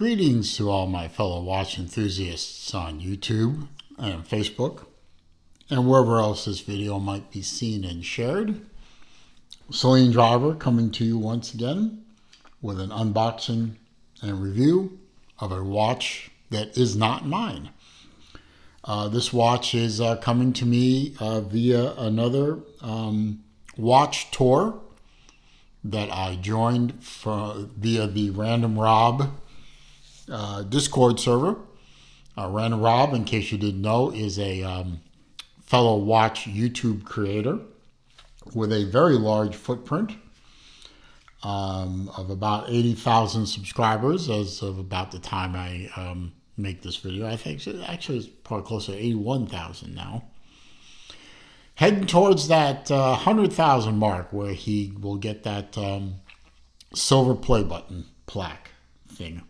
Greetings to all my fellow watch enthusiasts on YouTube and Facebook and wherever else this video might be seen and shared. Celine Driver coming to you once again with an unboxing and review of a watch that is not mine. This watch is coming to me via another watch tour that I joined via the Random Rob Discord server. Random Rob, in case you didn't know, is a fellow watch YouTube creator with a very large footprint of about 80,000 subscribers as of about the time I make this video. I think actually it's probably closer to 81,000 now. Heading towards that 100,000 mark where he will get that silver play button plaque thing.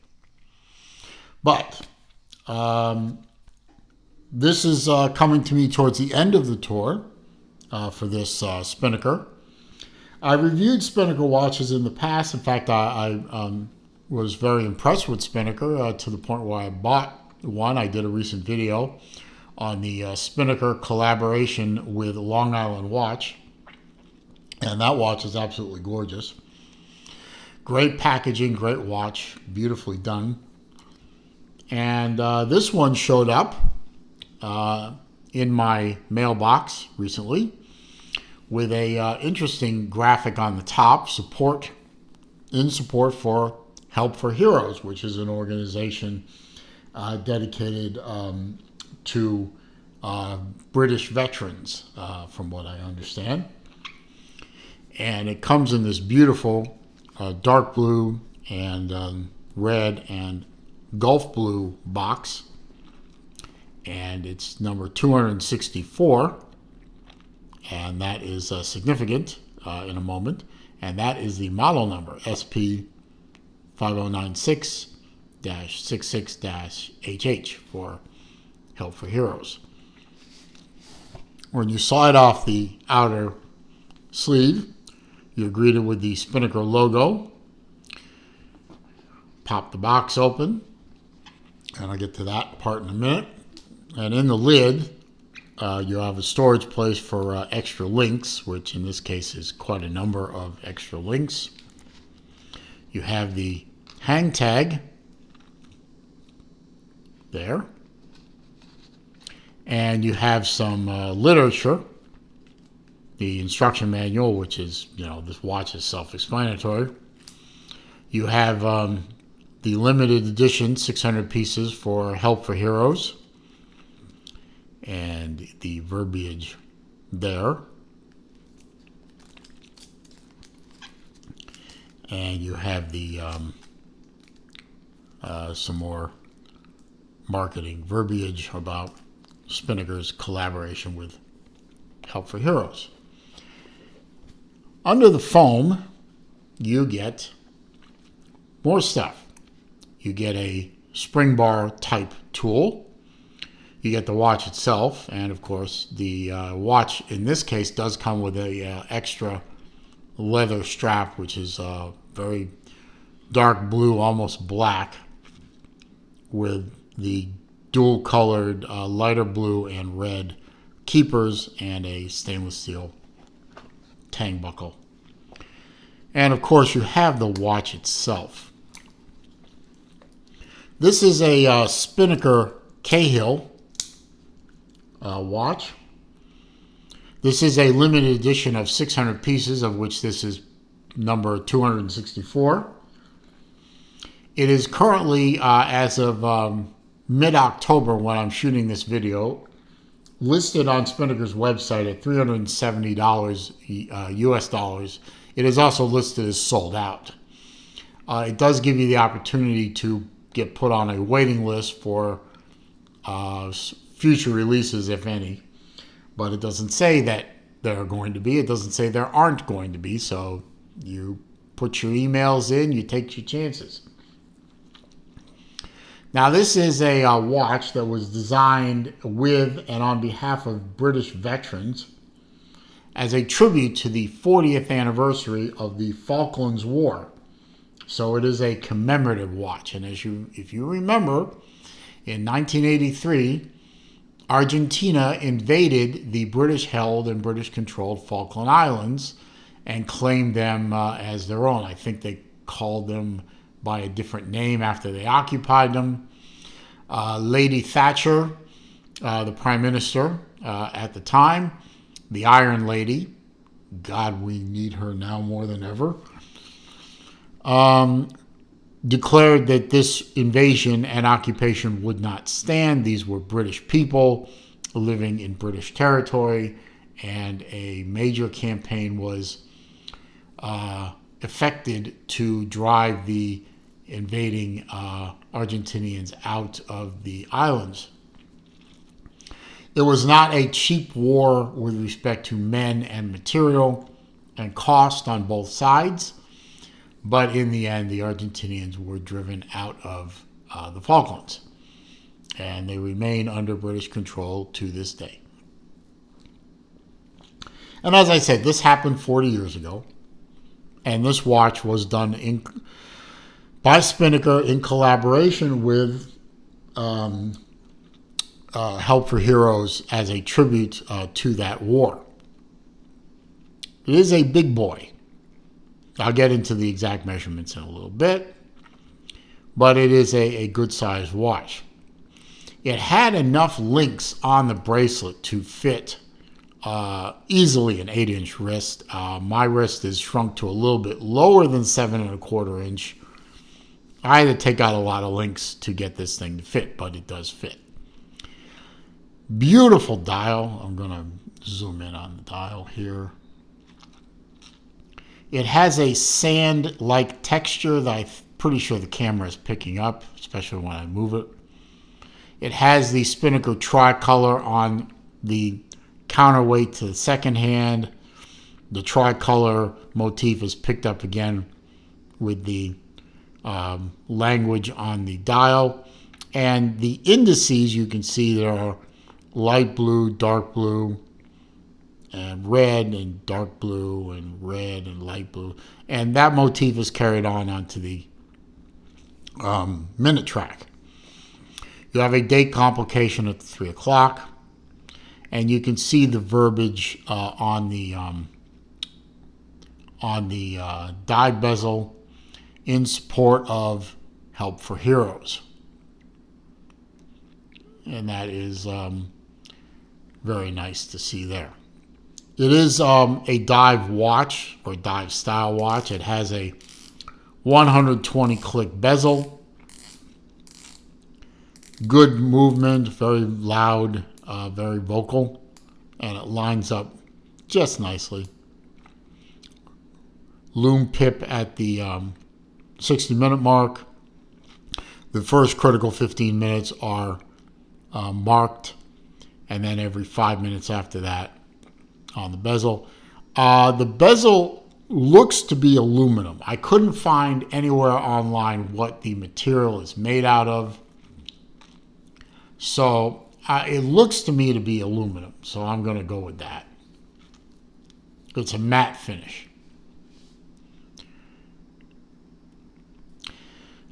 But this is coming to me towards the end of the tour for this Spinnaker. I reviewed Spinnaker watches in the past. In fact, I was very impressed with Spinnaker to the point where I bought one. I did a recent video on the Spinnaker collaboration with Long Island Watch. And that watch is absolutely gorgeous. Great packaging, great watch, beautifully done. And this one showed up in my mailbox recently with a interesting graphic on the top, support for Help for Heroes, which is an organization dedicated to British veterans, from what I understand. And it comes in this beautiful dark blue and red and Gulf blue box, and it's number 264, and that is significant in a moment, and that is the model number SP5096-66-HH for Help for Heroes. When you slide off the outer sleeve, you're greeted with the Spinnaker logo. Pop the box open, and I'll get to that part in a minute. And in the lid, you have a storage place for extra links, which in this case is quite a number of extra links. You have the hang tag there. And you have some literature, the instruction manual, which is, this watch is self-explanatory. You have the limited edition 600 pieces for Help for Heroes and the verbiage there. And you have the some more marketing verbiage about Spinnaker's collaboration with Help for Heroes. Under the foam, you get more stuff. You get a spring bar type tool. You get the watch itself, and of course the watch in this case does come with a extra leather strap, which is very dark blue, almost black, with the dual colored lighter blue and red keepers and a stainless steel tang buckle. And of course you have the watch itself. This is a Spinnaker Cahill watch. This is a limited edition of 600 pieces, of which this is number 264. It is currently, as of mid-October when I'm shooting this video, listed on Spinnaker's website at $370 US dollars. It is also listed as sold out. It does give you the opportunity to get put on a waiting list for future releases, if any, but it doesn't say that there are going to be. It doesn't say there aren't going to be, so you put your emails in, you take your chances. Now, this is a watch that was designed with and on behalf of British veterans as a tribute to the 40th anniversary of the Falklands War. So it is a commemorative watch. And if you remember, in 1983, Argentina invaded the British-held and British-controlled Falkland Islands and claimed them as their own. I think they called them by a different name after they occupied them. Lady Thatcher, the Prime Minister at the time, the Iron Lady, God, we need her now more than ever, declared that this invasion and occupation would not stand. These were British people living in British territory, and a major campaign was effected to drive the invading Argentinians out of the islands. It was not a cheap war with respect to men and material and cost on both sides, but in the end, the Argentinians were driven out of the Falklands, and they remain under British control to this day. And as I said, this happened 40 years ago, and this watch was done by Spinnaker in collaboration with Help for Heroes as a tribute to that war. It is a big boy. I'll get into the exact measurements in a little bit, but it is a good-sized watch. It had enough links on the bracelet to fit easily an 8-inch wrist. My wrist is shrunk to a little bit lower than 7¼ inch. I had to take out a lot of links to get this thing to fit, but it does fit. Beautiful dial. I'm going to zoom in on the dial here. It has a sand-like texture that I'm pretty sure the camera is picking up, especially when I move it. It has the Spinnaker tricolor on the counterweight to the second hand. The tricolor motif is picked up again with the language on the dial. And the indices, you can see there are light blue, dark blue, and red, and dark blue, and red, and light blue. And that motif is carried onto the minute track. You have a date complication at 3 o'clock, and you can see the verbiage on the dive bezel in support of Help for Heroes. And that is very nice to see there. It is a dive watch or dive style watch. It has a 120 click bezel. Good movement, very loud, very vocal, and it lines up just nicely. Loom pip at the 60-minute mark. The first critical 15 minutes are marked, and then every 5 minutes after that on the bezel. The bezel looks to be aluminum. I couldn't find anywhere online what the material is made out of. So it looks to me to be aluminum. So I'm going to go with that. It's a matte finish.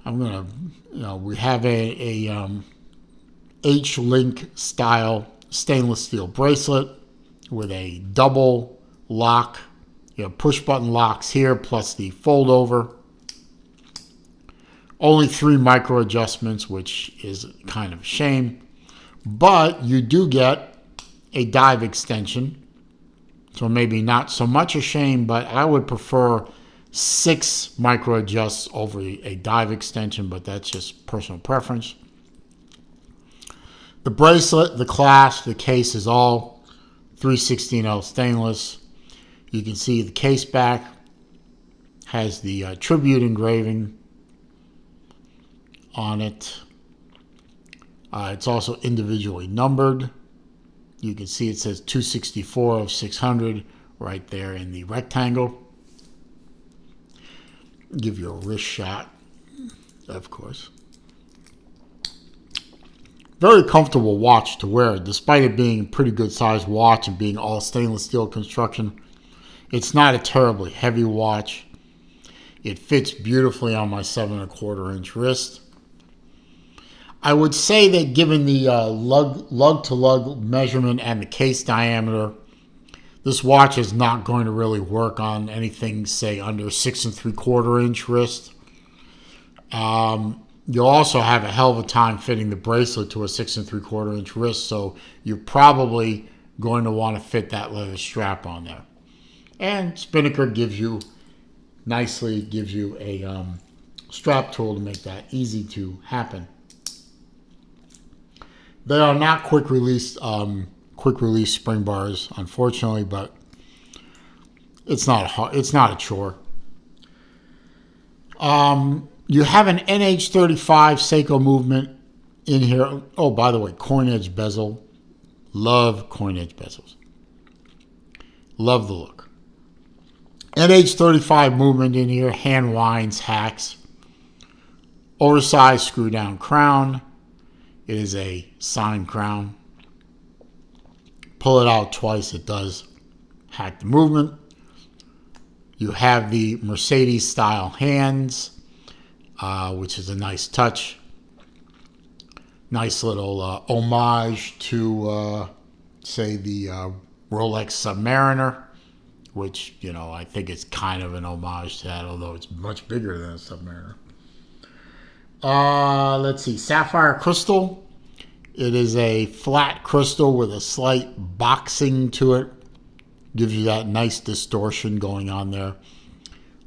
I'm going to, we have a H-link style stainless steel bracelet with a double lock. You have push button locks here plus the fold over. Only 3 micro adjustments, which is kind of a shame. But you do get a dive extension. So maybe not so much a shame, but I would prefer 6 micro adjusts over a dive extension, but that's just personal preference. The bracelet, the clasp, the case is all 316L stainless. You can see the case back has the tribute engraving on it. It's also individually numbered. You can see it says 264 of 600 right there in the rectangle. Give you a wrist shot, of course. Very comfortable watch to wear, despite it being a pretty good sized watch and being all stainless steel construction. It's not a terribly heavy watch. It fits beautifully on my 7¼ inch wrist. I would say that given the lug-to-lug measurement and the case diameter, this watch is not going to really work on anything, say, under 6¾ inch wrist. You'll also have a hell of a time fitting the bracelet to a 6¾ inch wrist, so you're probably going to want to fit that leather strap on there. And Spinnaker gives you a strap tool to make that easy to happen. They are not quick release spring bars, unfortunately, but it's not a chore. You have an NH35 Seiko movement in here. Oh, by the way, coin edge bezel. Love coin edge bezels. Love the look. NH35 movement in here. Hand winds, hacks. Oversized screw down crown. It is a signed crown. Pull it out twice, it does hack the movement. You have the Mercedes style hands, which is a nice touch. Nice little homage to, say, the Rolex Submariner, which, I think it's kind of an homage to that, although it's much bigger than a Submariner. Let's see, sapphire crystal. It is a flat crystal with a slight boxing to it. Gives you that nice distortion going on there.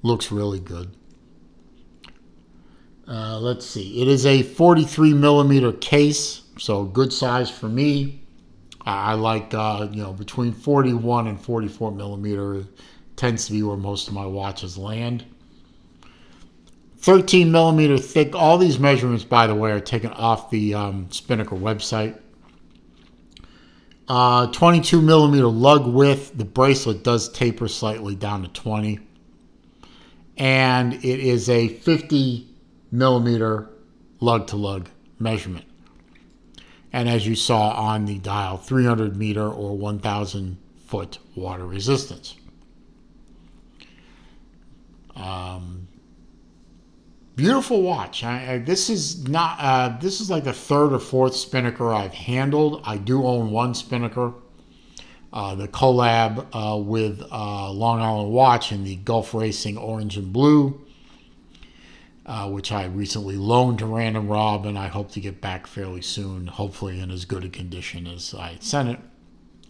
Looks really good. Let's see. It is a 43mm case, so good size for me. I like, between 41 and 44mm tends to be where most of my watches land. 13mm thick. All these measurements, by the way, are taken off the Spinnaker website. 22mm lug width. The bracelet does taper slightly down to 20. And it is a 50mm lug-to-lug measurement. And as you saw on the dial, 300-meter or 1,000-foot water resistance. Beautiful watch. This is like the third or fourth Spinnaker I've handled. I do own one Spinnaker, the collab with Long Island Watch in the Gulf Racing orange and blue, which I recently loaned to Random Rob, and I hope to get back fairly soon, hopefully in as good a condition as I sent it.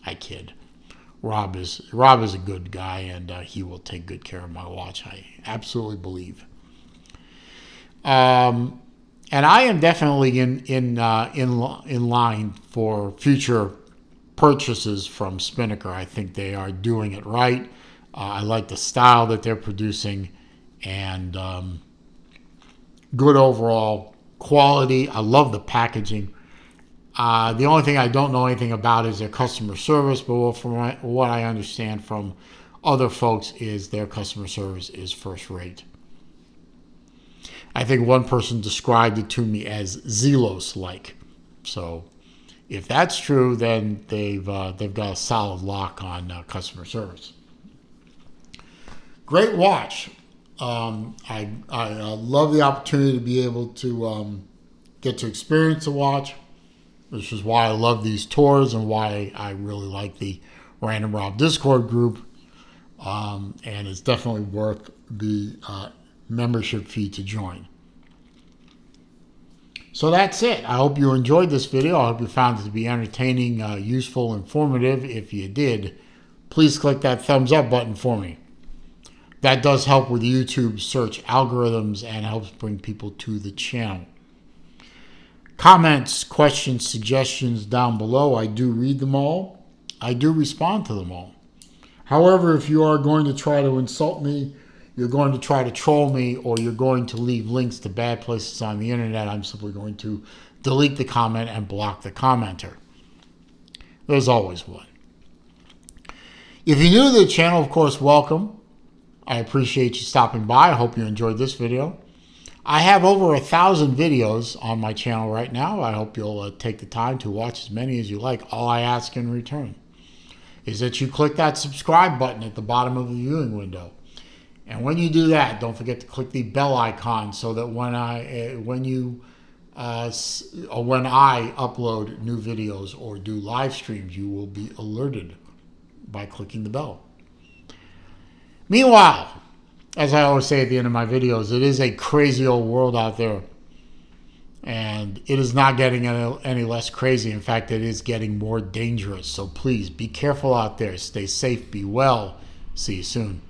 I kid. Rob is a good guy, and he will take good care of my watch. I absolutely believe. And I am definitely in line for future purchases from Spinnaker. I think they are doing it right. I like the style that they're producing, and good overall quality. I love the packaging. The only thing I don't know anything about is their customer service, but from what I understand from other folks is their customer service is first rate. I think one person described it to me as Zelos-like. So if that's true, then they've got a solid lock on customer service. Great watch. I love the opportunity to be able to get to experience the watch, which is why I love these tours and why I really like the Random Rob Discord group. And it's definitely worth the membership fee to join. So that's it. I hope you enjoyed this video. I hope you found it to be entertaining, useful, informative. If you did, please click that thumbs up button for me. That does help with YouTube search algorithms and helps bring people to the channel. Comments, questions, suggestions down below. I do read them all. I do respond to them all. However, if you are going to try to insult me, you're going to try to troll me, or you're going to leave links to bad places on the internet, I'm simply going to delete the comment and block the commenter. There's always one. If you're new to the channel, of course, welcome. I appreciate you stopping by. I hope you enjoyed this video. I have over 1,000 videos on my channel right now. I hope you'll take the time to watch as many as you like. All I ask in return is that you click that subscribe button at the bottom of the viewing window. And when you do that, don't forget to click the bell icon so that when I upload new videos or do live streams, you will be alerted by clicking the bell. Meanwhile, as I always say at the end of my videos, it is a crazy old world out there. And it is not getting any less crazy. In fact, it is getting more dangerous. So please be careful out there. Stay safe. Be well. See you soon.